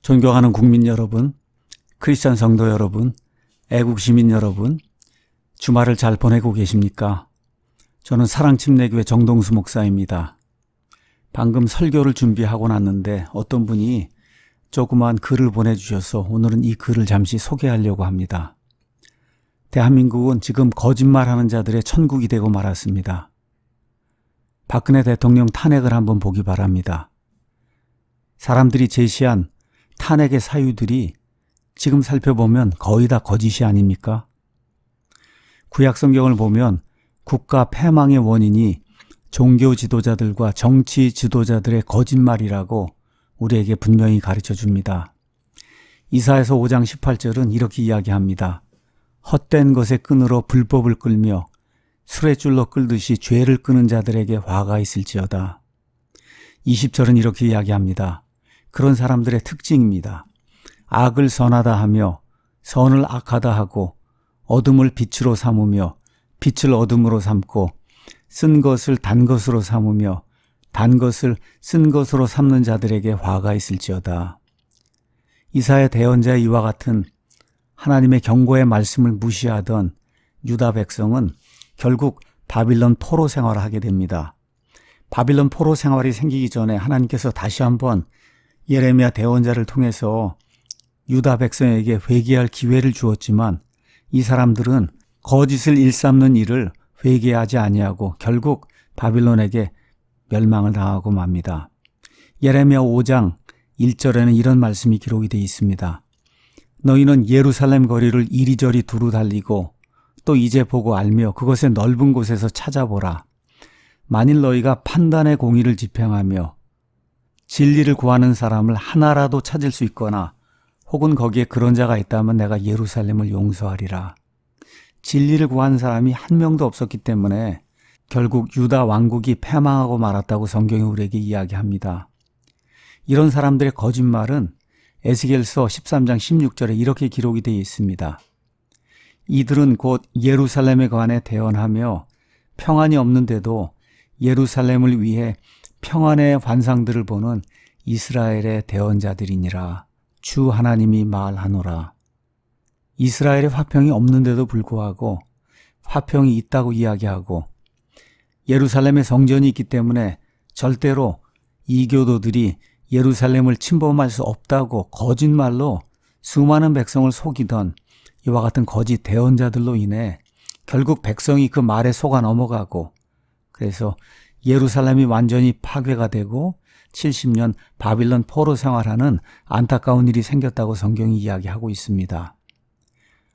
존경하는 국민 여러분, 크리스찬 성도 여러분, 애국 시민 여러분, 주말을 잘 보내고 계십니까? 저는 사랑침례교회 정동수 목사입니다. 방금 설교를 준비하고 났는데 어떤 분이 조그만 글을 보내주셔서 오늘은 이 글을 잠시 소개하려고 합니다. 대한민국은 지금 거짓말하는 자들의 천국이 되고 말았습니다. 박근혜 대통령 탄핵을 한번 보기 바랍니다. 사람들이 제시한 탄핵의 사유들이 지금 살펴보면 거의 다 거짓이 아닙니까? 구약 성경을 보면 국가 패망의 원인이 종교 지도자들과 정치 지도자들의 거짓말이라고 우리에게 분명히 가르쳐 줍니다. 이사야서 5장 18절은 이렇게 이야기합니다. 헛된 것의 끈으로 불법을 끌며 술의 줄로 끌듯이 죄를 끄는 자들에게 화가 있을지어다. 20절은 이렇게 이야기합니다. 그런 사람들의 특징입니다. 악을 선하다 하며 선을 악하다 하고 어둠을 빛으로 삼으며 빛을 어둠으로 삼고 쓴 것을 단 것으로 삼으며 단 것을 쓴 것으로 삼는 자들에게 화가 있을지어다. 이사야 대언자의 이와 같은 하나님의 경고의 말씀을 무시하던 유다 백성은 결국 바빌론 포로 생활을 하게 됩니다. 바빌론 포로 생활이 생기기 전에 하나님께서 다시 한번 예레미야 대언자를 통해서 유다 백성에게 회개할 기회를 주었지만 이 사람들은 거짓을 일삼는 일을 회개하지 아니하고 결국 바빌론에게 멸망을 당하고 맙니다. 예레미야 5장 1절에는 이런 말씀이 기록이 되어 있습니다. 너희는 예루살렘 거리를 이리저리 두루 달리고 또 이제 보고 알며 그것의 넓은 곳에서 찾아보라. 만일 너희가 판단의 공의를 집행하며 진리를 구하는 사람을 하나라도 찾을 수 있거나 혹은 거기에 그런 자가 있다면 내가 예루살렘을 용서하리라. 진리를 구하는 사람이 한 명도 없었기 때문에 결국 유다 왕국이 패망하고 말았다고 성경이 우리에게 이야기합니다. 이런 사람들의 거짓말은 에스겔서 13장 16절에 이렇게 기록이 되어 있습니다. 이들은 곧 예루살렘에 관해 대언하며 평안이 없는데도 예루살렘을 위해 평안의 환상들을 보는 이스라엘의 대언자들이니라. 주 하나님이 말하노라. 이스라엘의 화평이 없는데도 불구하고 화평이 있다고 이야기하고 예루살렘에 성전이 있기 때문에 절대로 이교도들이 예루살렘을 침범할 수 없다고 거짓말로 수많은 백성을 속이던 이와 같은 거짓 대언자들로 인해 결국 백성이 그 말에 속아 넘어가고 그래서 예루살렘이 완전히 파괴가 되고 70년 바빌론 포로 생활하는 안타까운 일이 생겼다고 성경이 이야기하고 있습니다.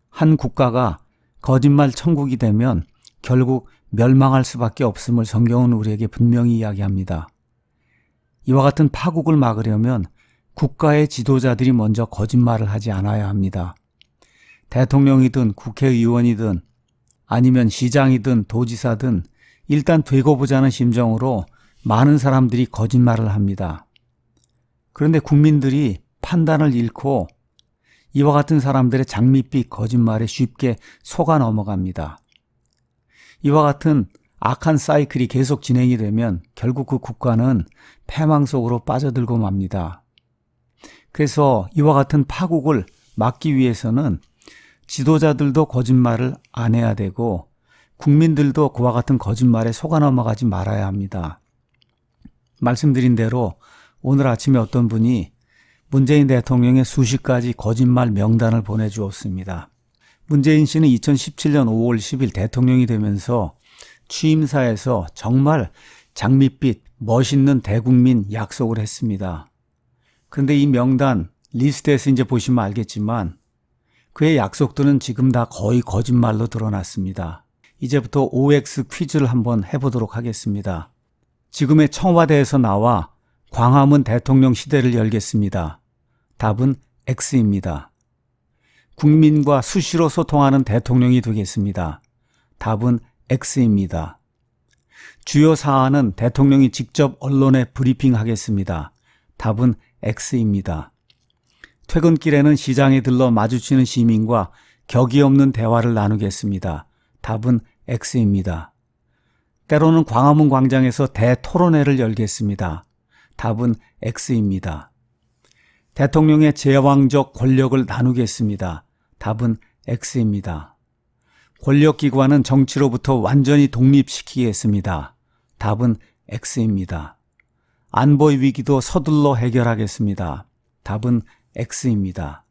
한 국가가 거짓말 천국이 되면 결국 멸망할 수밖에 없음을 성경은 우리에게 분명히 이야기합니다. 이와 같은 파국을 막으려면 국가의 지도자들이 먼저 거짓말을 하지 않아야 합니다. 대통령이든 국회의원이든 아니면 시장이든 도지사든 일단 되고 보자는 심정으로 많은 사람들이 거짓말을 합니다. 그런데 국민들이 판단을 잃고 이와 같은 사람들의 장밋빛 거짓말에 쉽게 속아 넘어갑니다. 이와 같은 악한 사이클이 계속 진행이 되면 결국 그 국가는 패망 속으로 빠져들고 맙니다. 그래서 이와 같은 파국을 막기 위해서는 지도자들도 거짓말을 안 해야 되고 국민들도 그와 같은 거짓말에 속아 넘어가지 말아야 합니다. 말씀드린 대로 오늘 아침에 어떤 분이 문재인 대통령의 수십 가지 거짓말 명단을 보내주었습니다. 문재인 씨는 2017년 5월 10일 대통령이 되면서 취임사에서 정말 장밋빛 멋있는 대국민 약속을 했습니다. 그런데 이 명단 리스트에서 이제 보시면 알겠지만 그의 약속들은 지금 다 거의 거짓말로 드러났습니다. 이제부터 OX 퀴즈를 한번 해보도록 하겠습니다. 지금의 청와대에서 나와 광화문 대통령 시대를 열겠습니다. 답은 X입니다. 국민과 수시로 소통하는 대통령이 되겠습니다. 답은 X입니다. 주요 사안은 대통령이 직접 언론에 브리핑하겠습니다. 답은 X입니다. 퇴근길에는 시장에 들러 마주치는 시민과 격이 없는 대화를 나누겠습니다. 답은 X입니다. 때로는 광화문 광장에서 대토론회를 열겠습니다. 답은 X입니다. 대통령의 제왕적 권력을 나누겠습니다. 답은 X입니다. 권력기관은 정치로부터 완전히 독립시키겠습니다. 답은 X입니다. 안보의 위기도 서둘러 해결하겠습니다. 답은 X입니다.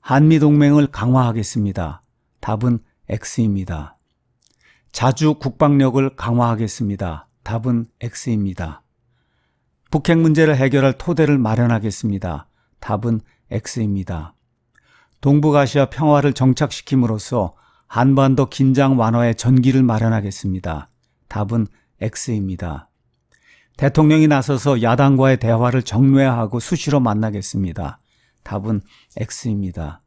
한미동맹을 강화하겠습니다. 답은 X입니다. 자주 국방력을 강화하겠습니다. 답은 X입니다. 북핵 문제를 해결할 토대를 마련하겠습니다. 답은 X입니다. 동북아시아 평화를 정착시킴으로써 한반도 긴장 완화의 전기를 마련하겠습니다. 답은 X입니다. 대통령이 나서서 야당과의 대화를 정례하고 수시로 만나겠습니다. 답은 X입니다.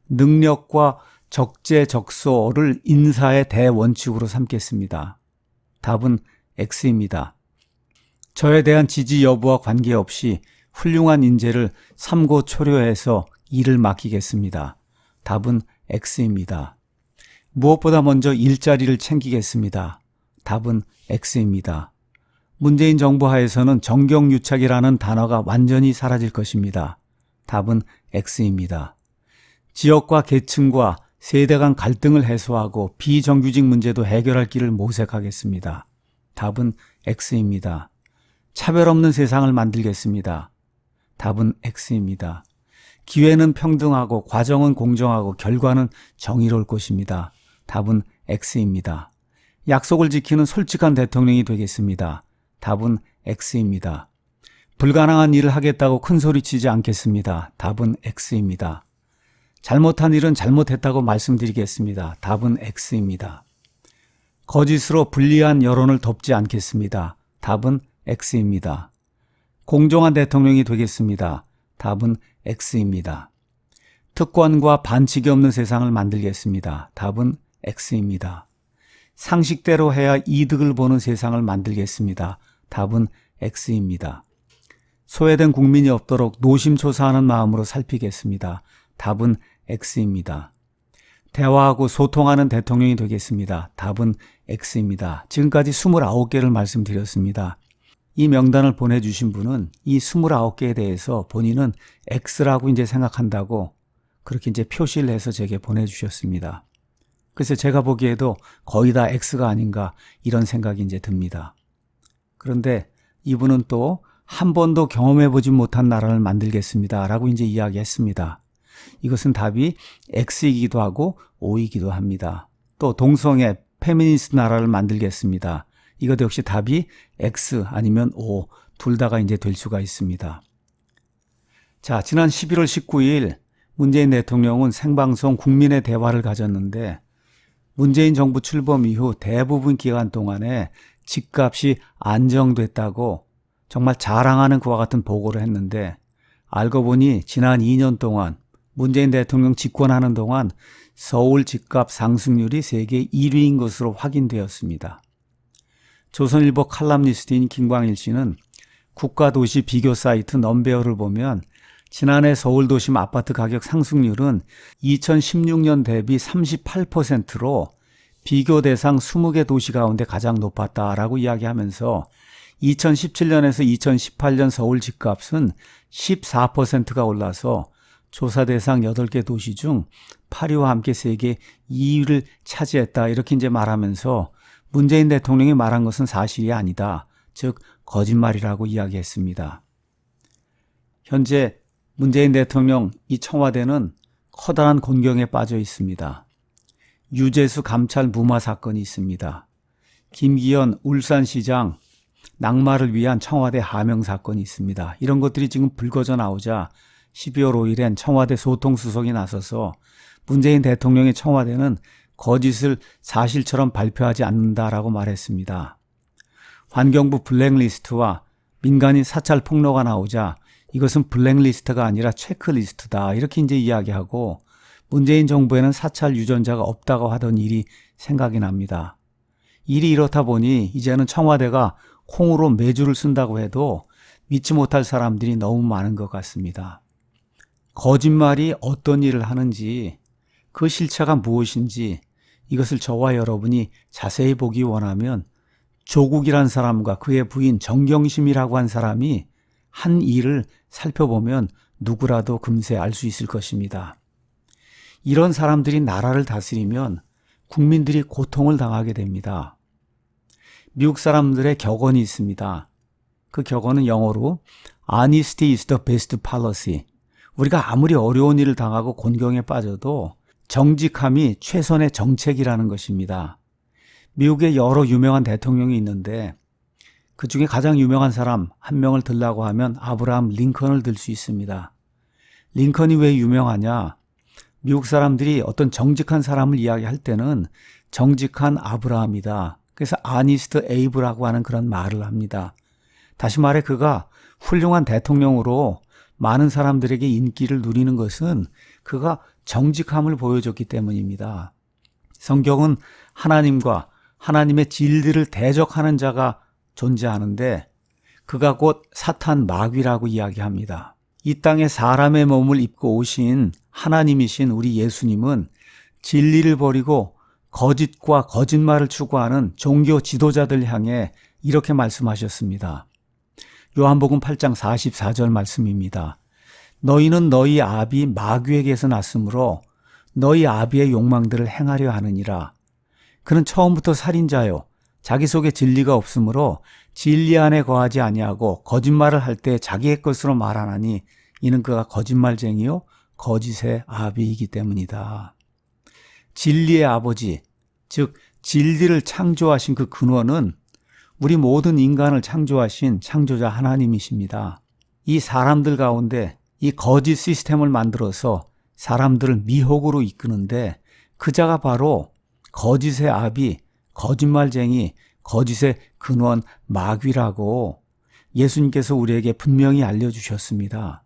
능력과 적재적소를 인사의 대원칙으로 삼겠습니다. 답은 X입니다. 저에 대한 지지 여부와 관계없이 훌륭한 인재를 삼고초려해서 일을 맡기겠습니다. 답은 X입니다. 무엇보다 먼저 일자리를 챙기겠습니다. 답은 X입니다. 문재인 정부 하에서는 정경유착이라는 단어가 완전히 사라질 것입니다. 답은 X입니다. 지역과 계층과 세대 간 갈등을 해소하고 비정규직 문제도 해결할 길을 모색하겠습니다. 답은 X입니다. 차별 없는 세상을 만들겠습니다. 답은 X입니다. 기회는 평등하고 과정은 공정하고 결과는 정의로울 것입니다. 답은 X입니다. 약속을 지키는 솔직한 대통령이 되겠습니다. 답은 X입니다. 불가능한 일을 하겠다고 큰소리치지 않겠습니다. 답은 X입니다. 잘못한 일은 잘못했다고 말씀드리겠습니다. 답은 X입니다. 거짓으로 불리한 여론을 덮지 않겠습니다. 답은 X입니다. 공정한 대통령이 되겠습니다. 답은 X입니다. 특권과 반칙이 없는 세상을 만들겠습니다. 답은 X입니다. 상식대로 해야 이득을 보는 세상을 만들겠습니다. 답은 X입니다. 소외된 국민이 없도록 노심초사하는 마음으로 살피겠습니다. 답은 X입니다. 대화하고 소통하는 대통령이 되겠습니다. 답은 X입니다. 지금까지 29개를 말씀드렸습니다. 이 명단을 보내주신 분은 이 29개에 대해서 본인은 X라고 이제 생각한다고 그렇게 이제 표시를 해서 제게 보내주셨습니다. 그래서 제가 보기에도 거의 다 X가 아닌가 이런 생각이 이제 듭니다. 그런데 이분은 또 한 번도 경험해보지 못한 나라를 만들겠습니다. 라고 이제 이야기했습니다. 이것은 답이 X이기도 하고 O이기도 합니다. 또 동성애, 페미니스트 나라를 만들겠습니다. 이것도 역시 답이 X 아니면 O 둘 다가 이제 될 수가 있습니다. 자, 지난 11월 19일 문재인 대통령은 생방송 국민의 대화를 가졌는데 문재인 정부 출범 이후 대부분 기간 동안에 집값이 안정됐다고 정말 자랑하는 그와 같은 보고를 했는데 알고 보니 지난 2년 동안 문재인 대통령 집권하는 동안 서울 집값 상승률이 세계 1위인 것으로 확인되었습니다. 조선일보 칼럼니스트인 김광일 씨는 국가도시 비교 사이트 넘베어를 보면 지난해 서울 도심 아파트 가격 상승률은 2016년 대비 38%로 비교 대상 20개 도시 가운데 가장 높았다라고 이야기하면서 2017년에서 2018년 서울 집값은 14%가 올라서 조사 대상 8개 도시 중 파리와 함께 세계 2위를 차지했다 이렇게 이제 말하면서 문재인 대통령이 말한 것은 사실이 아니다. 즉 거짓말이라고 이야기했습니다. 현재 문재인 대통령 이 청와대는 커다란 곤경에 빠져 있습니다. 유재수 감찰 무마 사건이 있습니다. 김기현 울산시장 낙마를 위한 청와대 하명 사건이 있습니다. 이런 것들이 지금 불거져 나오자 12월 5일엔 청와대 소통수석이 나서서 문재인 대통령의 청와대는 거짓을 사실처럼 발표하지 않는다라고 말했습니다. 환경부 블랙리스트와 민간인 사찰 폭로가 나오자 이것은 블랙리스트가 아니라 체크리스트다 이렇게 이제 이야기하고 문재인 정부에는 사찰 유전자가 없다고 하던 일이 생각이 납니다. 일이 이렇다 보니 이제는 청와대가 콩으로 매주를 쓴다고 해도 믿지 못할 사람들이 너무 많은 것 같습니다. 거짓말이 어떤 일을 하는지 그 실체가 무엇인지 이것을 저와 여러분이 자세히 보기 원하면 조국이란 사람과 그의 부인 정경심이라고 한 사람이 한 일을 살펴보면 누구라도 금세 알 수 있을 것입니다. 이런 사람들이 나라를 다스리면 국민들이 고통을 당하게 됩니다. 미국 사람들의 격언이 있습니다. 그 격언은 영어로 Honesty is the best policy. 우리가 아무리 어려운 일을 당하고 곤경에 빠져도 정직함이 최선의 정책이라는 것입니다. 미국에 여러 유명한 대통령이 있는데 그 중에 가장 유명한 사람 한 명을 들라고 하면 아브라함 링컨을 들 수 있습니다. 링컨이 왜 유명하냐? 미국 사람들이 어떤 정직한 사람을 이야기할 때는 정직한 아브라함이다. 그래서 아니스트 에이브라고 하는 그런 말을 합니다. 다시 말해 그가 훌륭한 대통령으로 많은 사람들에게 인기를 누리는 것은 그가 정직함을 보여줬기 때문입니다. 성경은 하나님과 하나님의 진리를 대적하는 자가 존재하는데 그가 곧 사탄 마귀라고 이야기합니다. 이 땅에 사람의 몸을 입고 오신 하나님이신 우리 예수님은 진리를 버리고 거짓과 거짓말을 추구하는 종교 지도자들 향해 이렇게 말씀하셨습니다. 요한복음 8장 44절 말씀입니다. 너희는 너희 아비 마귀에게서 났으므로 너희 아비의 욕망들을 행하려 하느니라. 그는 처음부터 살인자요 자기 속에 진리가 없으므로 진리 안에 거하지 아니하고 거짓말을 할 때 자기의 것으로 말하나니 이는 그가 거짓말쟁이요 거짓의 아비이기 때문이다. 진리의 아버지, 즉 진리를 창조하신 그 근원은 우리 모든 인간을 창조하신 창조자 하나님이십니다. 이 사람들 가운데 이 거짓 시스템을 만들어서 사람들을 미혹으로 이끄는데 그 자가 바로 거짓의 아비, 거짓말쟁이, 거짓의 근원 마귀라고 예수님께서 우리에게 분명히 알려주셨습니다.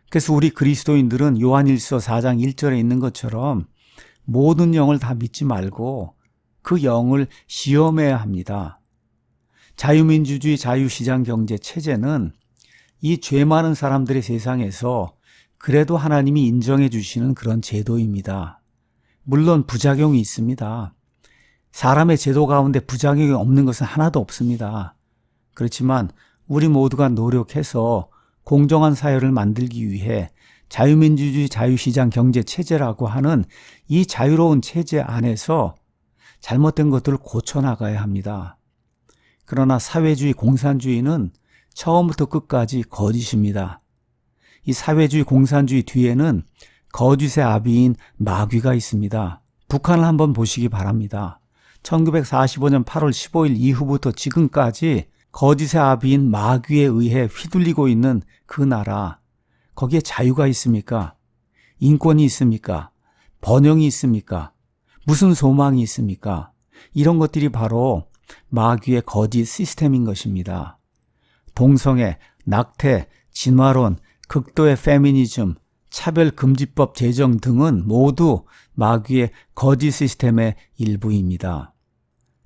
그래서 우리 그리스도인들은 요한일서 4장 1절에 있는 것처럼 모든 영을 다 믿지 말고 그 영을 시험해야 합니다. 자유민주주의 자유시장 경제 체제는 이 죄 많은 사람들의 세상에서 그래도 하나님이 인정해 주시는 그런 제도입니다. 물론 부작용이 있습니다. 사람의 제도 가운데 부작용이 없는 것은 하나도 없습니다. 그렇지만 우리 모두가 노력해서 공정한 사회를 만들기 위해 자유민주주의 자유시장 경제 체제라고 하는 이 자유로운 체제 안에서 잘못된 것들을 고쳐나가야 합니다. 그러나 사회주의 공산주의는 처음부터 끝까지 거짓입니다. 이 사회주의 공산주의 뒤에는 거짓의 아비인 마귀가 있습니다. 북한을 한번 보시기 바랍니다. 1945년 8월 15일 이후부터 지금까지 거짓의 아비인 마귀에 의해 휘둘리고 있는 그 나라, 거기에 자유가 있습니까? 인권이 있습니까? 번영이 있습니까? 무슨 소망이 있습니까? 이런 것들이 바로 마귀의 거짓 시스템인 것입니다. 동성애, 낙태, 진화론, 극도의 페미니즘, 차별금지법 제정 등은 모두 마귀의 거짓 시스템의 일부입니다.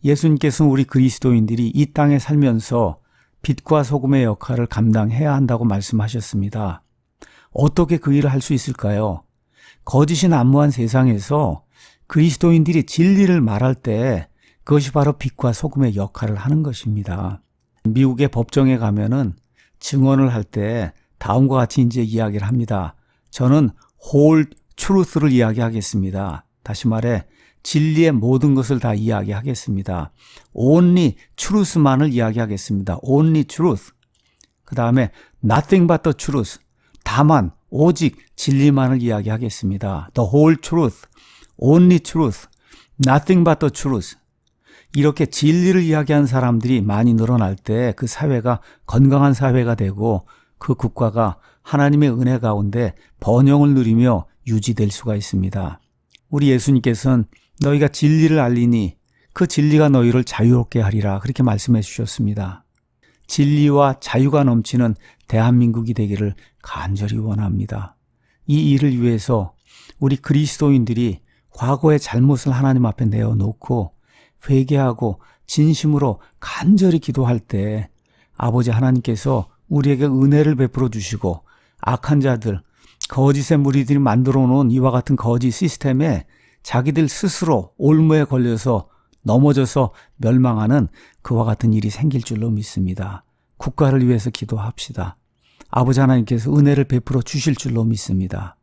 예수님께서는 우리 그리스도인들이 이 땅에 살면서 빛과 소금의 역할을 감당해야 한다고 말씀하셨습니다. 어떻게 그 일을 할 수 있을까요? 거짓이 난무한 세상에서 그리스도인들이 진리를 말할 때 그것이 바로 빛과 소금의 역할을 하는 것입니다. 미국의 법정에 가면은 증언을 할 때 다음과 같이 이제 이야기를 합니다. 저는 whole truth를 이야기하겠습니다. 다시 말해 진리의 모든 것을 다 이야기하겠습니다. only truth만을 이야기하겠습니다. only truth. 그 다음에 nothing but the truth. 다만 오직 진리만을 이야기하겠습니다. the whole truth, only truth, nothing but the truth. 이렇게 진리를 이야기한 사람들이 많이 늘어날 때 그 사회가 건강한 사회가 되고 그 국가가 하나님의 은혜 가운데 번영을 누리며 유지될 수가 있습니다. 우리 예수님께서는 너희가 진리를 알리니 그 진리가 너희를 자유롭게 하리라 그렇게 말씀해 주셨습니다. 진리와 자유가 넘치는 대한민국이 되기를 간절히 원합니다. 이 일을 위해서 우리 그리스도인들이 과거의 잘못을 하나님 앞에 내어놓고 회개하고 진심으로 간절히 기도할 때 아버지 하나님께서 우리에게 은혜를 베풀어 주시고 악한 자들, 거짓의 무리들이 만들어 놓은 이와 같은 거짓 시스템에 자기들 스스로 올무에 걸려서 넘어져서 멸망하는 그와 같은 일이 생길 줄로 믿습니다. 국가를 위해서 기도합시다. 아버지 하나님께서 은혜를 베풀어 주실 줄로 믿습니다.